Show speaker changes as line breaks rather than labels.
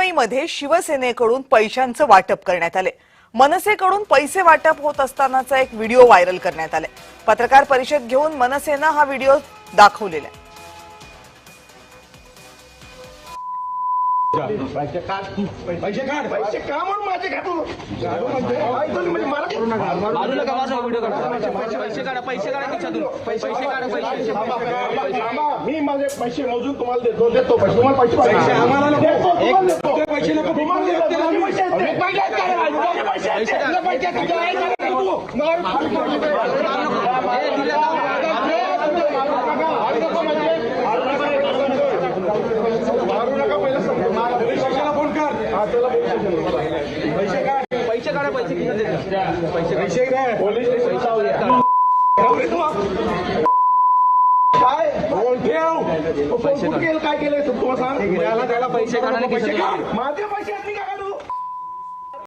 मुंबईमध्ये शिवसेनेकडून पैशांचं वाटप करण्यात आले। मनसेकडून पैसे वाटप होत असतानाचा एक व्हिडिओ व्हायरल करण्यात आलाय। पत्रकार परिषद घेऊन मनसेनं हा व्हिडिओ दाखवलेला आहे।
पैसे काढ म्हणून माझे घालू म्हणजे मला करू नका बाजूला का माझा व्हिडिओ काढा पैसे काढा खिशातून पैसे मी माझे पैसे मोजून तुम्हाला देतो पैसे तुम्हाला पैसे आम्हाला नको पैसे नको पैसे काढा पैसे पोलीस स्टेशन काय फोन ठेव काय केलंय तुम्हाला सांग त्याला पैसे काढा माझे पैसे